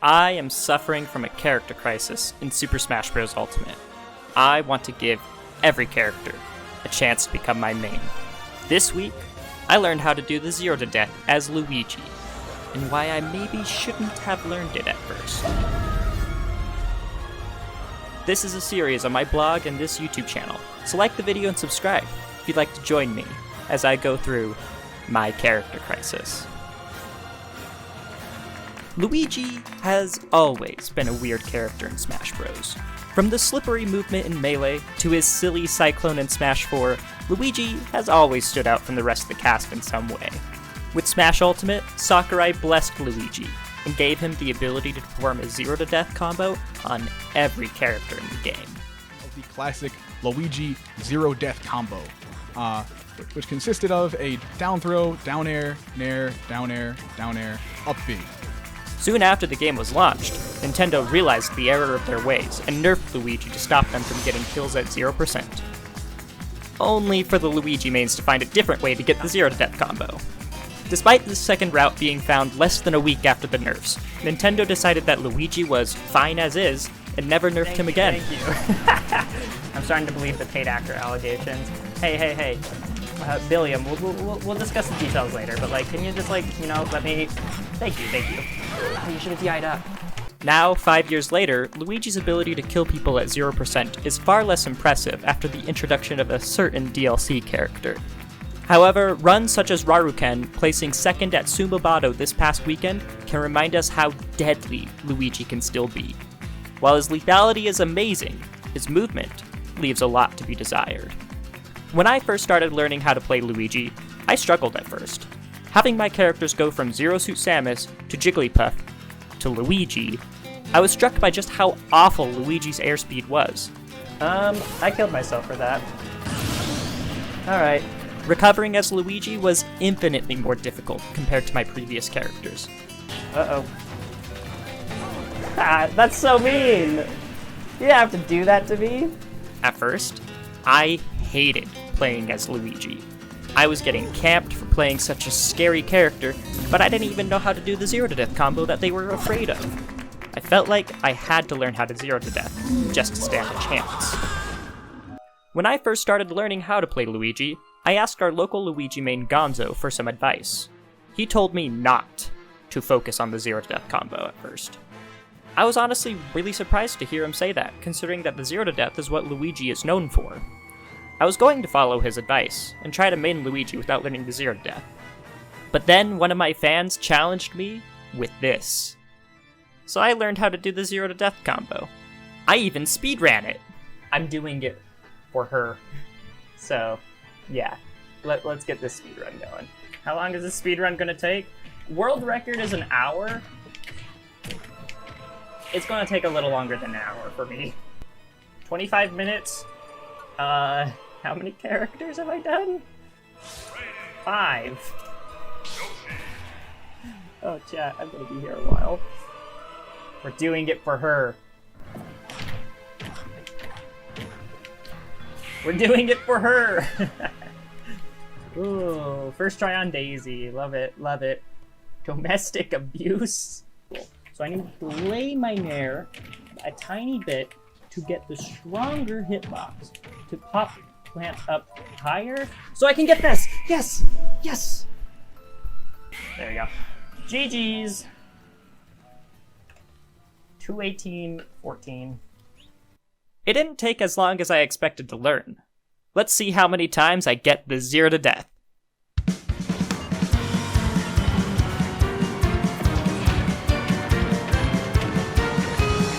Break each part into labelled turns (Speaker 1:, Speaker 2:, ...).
Speaker 1: I am suffering from a character crisis in Super Smash Bros. Ultimate. I want to give every character a chance to become my main. This week, I learned how to do the 0 to death as Luigi, and why I maybe shouldn't have learned it at first. This is a series on my blog and this YouTube channel, so like the video and subscribe if you'd like to join me as I go through my character crisis. Luigi has always been a weird character in Smash Bros. From the slippery movement in Melee to his silly Cyclone in Smash 4, Luigi has always stood out from the rest of the cast in some way. With Smash Ultimate, Sakurai blessed Luigi and gave him the ability to perform a 0 to death combo on every character in the game.
Speaker 2: The classic Luigi 0 death combo, which consisted of a down throw, down air, nair, down air, down air, up B.
Speaker 1: Soon after the game was launched, Nintendo realized the error of their ways and nerfed Luigi to stop them from getting kills at 0%. Only for the Luigi mains to find a different way to get the 0 to death combo. Despite this second route being found less than a week after the nerfs, Nintendo decided that Luigi was fine as is and never nerfed him again.
Speaker 3: Thank you. I'm starting to believe the paid actor allegations. Hey. Billiam, we'll discuss the details later, but can you just let me... Thank you. Oh, you should have DI'd up.
Speaker 1: Now, 5 years later, Luigi's ability to kill people at 0% is far less impressive after the introduction of a certain DLC character. However, runs such as Raruken placing second at Sumobado this past weekend can remind us how deadly Luigi can still be. While his lethality is amazing, his movement leaves a lot to be desired. When I first started learning how to play Luigi, I struggled at first. Having my characters go from Zero Suit Samus to Jigglypuff to Luigi, I was struck by just how awful Luigi's airspeed was.
Speaker 3: I killed myself for that. Alright.
Speaker 1: Recovering as Luigi was infinitely more difficult compared to my previous characters.
Speaker 3: Uh-oh. Ah, that's so mean! You didn't have to do that to me.
Speaker 1: At first, I hated playing as Luigi. I was getting camped for playing such a scary character, but I didn't even know how to do the 0 to death combo that they were afraid of. I felt like I had to learn how to 0 to death, just to stand a chance. When I first started learning how to play Luigi, I asked our local Luigi main Gonzo for some advice. He told me not to focus on the 0 to death combo at first. I was honestly really surprised to hear him say that, considering that the 0 to death is what Luigi is known for. I was going to follow his advice, and try to main Luigi without learning the 0 to death. But then one of my fans challenged me with this. So I learned how to do the 0 to death combo. I even speedran it!
Speaker 3: I'm doing it for her. So, yeah. Let's get this speedrun going. How long is this speedrun gonna take? World record is an hour. It's gonna take a little longer than an hour for me. 25 minutes. How many characters have I done? 5. Oh, chat, I'm gonna be here a while. We're doing it for her. We're doing it for her! Ooh, first try on Daisy. Love it, love it. Domestic abuse. Cool. So I need to delay my nair a tiny bit to get the stronger hitbox to pop plant up higher so I can get this! Yes! Yes! There we go. GG's! 218-14.
Speaker 1: It didn't take as long as I expected to learn. Let's see how many times I get the 0 to death.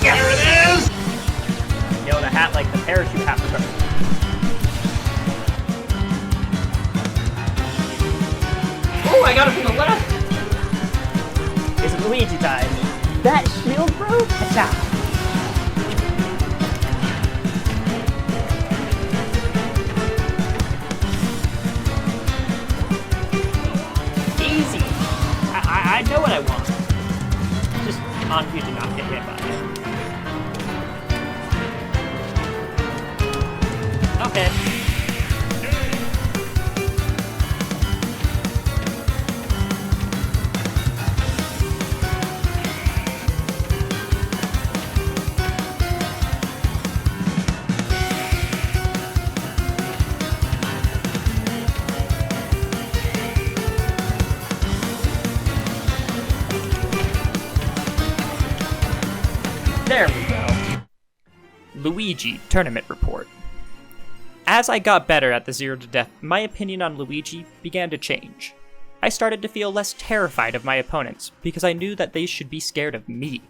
Speaker 3: Yes! There it is! Yo, the hat like the parachute hat. Oh, I got it from the left! It's Luigi time. That shield broke? Attack! Easy! I know what I want. Just on you to not get hit by it. Okay. There we go.
Speaker 1: Luigi Tournament Report. As I got better at the Zero to Death, my opinion on Luigi began to change. I started to feel less terrified of my opponents because I knew that they should be scared of me.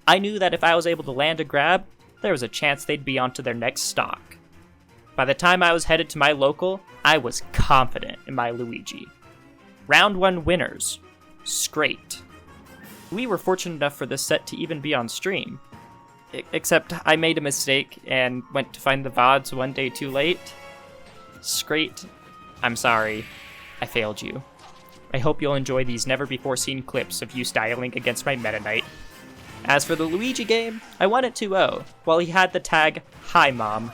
Speaker 1: I knew that if I was able to land a grab, there was a chance they'd be onto their next stock. By the time I was headed to my local, I was confident in my Luigi. Round 1 winners. Scraped. We were fortunate enough for this set to even be on stream. Except I made a mistake and went to find the VODs one day too late. Scraped. I'm sorry. I failed you. I hope you'll enjoy these never-before-seen clips of you styling against my Meta Knight. As for the Luigi game, I won it 2-0, while he had the tag, "Hi Mom."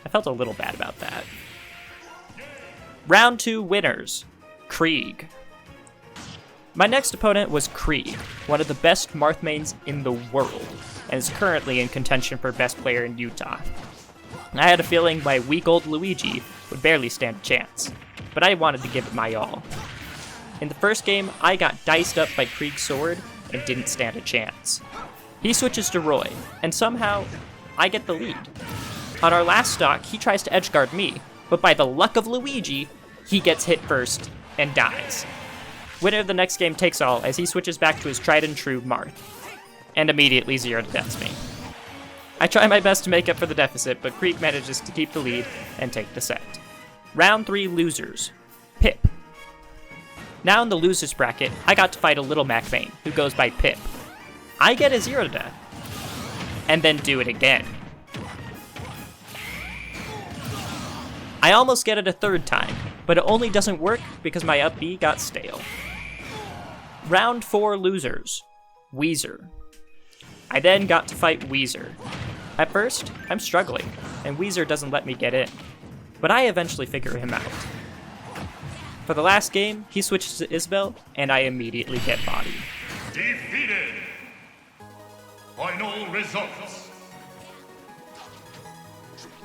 Speaker 1: I felt a little bad about that. Round 2 winners. Krieg. My next opponent was Krieg, one of the best Marth mains in the world, and is currently in contention for best player in Utah. I had a feeling my week-old Luigi would barely stand a chance, but I wanted to give it my all. In the first game, I got diced up by Krieg's sword and didn't stand a chance. He switches to Roy, and somehow, I get the lead. On our last stock, he tries to edgeguard me, but by the luck of Luigi, he gets hit first and dies. Winner of the next game takes all as he switches back to his tried and true Marth, and immediately Zero to Deaths me. I try my best to make up for the deficit, but Krieg manages to keep the lead and take the set. Round 3 losers. Pip. Now in the losers bracket, I got to fight a little Mac main, who goes by Pip. I get a Zero to Death, and then do it again. I almost get it a third time, but it only doesn't work because my up B got stale. Round 4 losers. Weezer. I then got to fight Weezer. At first, I'm struggling, and Weezer doesn't let me get in, but I eventually figure him out. For the last game, he switches to Isabel, and I immediately get bodied.
Speaker 4: Defeated! Final results.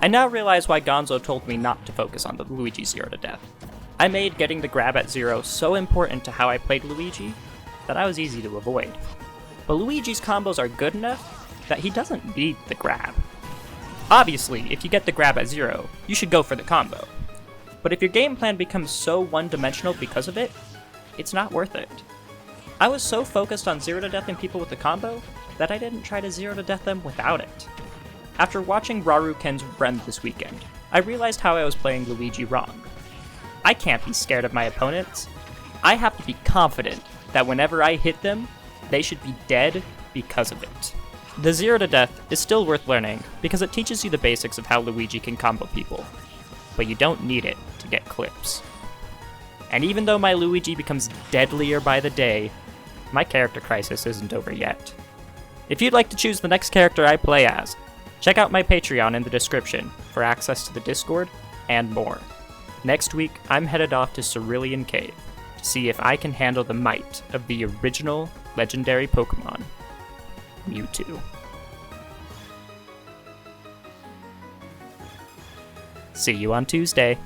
Speaker 1: I now realize why Gonzo told me not to focus on the Luigi Zero to Death. I made getting the grab at 0 so important to how I played Luigi that I was easy to avoid. But Luigi's combos are good enough that he doesn't need the grab. Obviously, if you get the grab at 0, you should go for the combo. But if your game plan becomes so one-dimensional because of it, it's not worth it. I was so focused on Zero to Deathing people with the combo that I didn't try to Zero to Death them without it. After watching Raruken's Ren this weekend, I realized how I was playing Luigi wrong. I can't be scared of my opponents. I have to be confident that whenever I hit them, they should be dead because of it. The Zero to Death is still worth learning because it teaches you the basics of how Luigi can combo people, but you don't need it to get clips. And even though my Luigi becomes deadlier by the day, my character crisis isn't over yet. If you'd like to choose the next character I play as, check out my Patreon in the description for access to the Discord and more. Next week, I'm headed off to Cerulean Cave to see if I can handle the might of the original legendary Pokemon, Mewtwo. See you on Tuesday.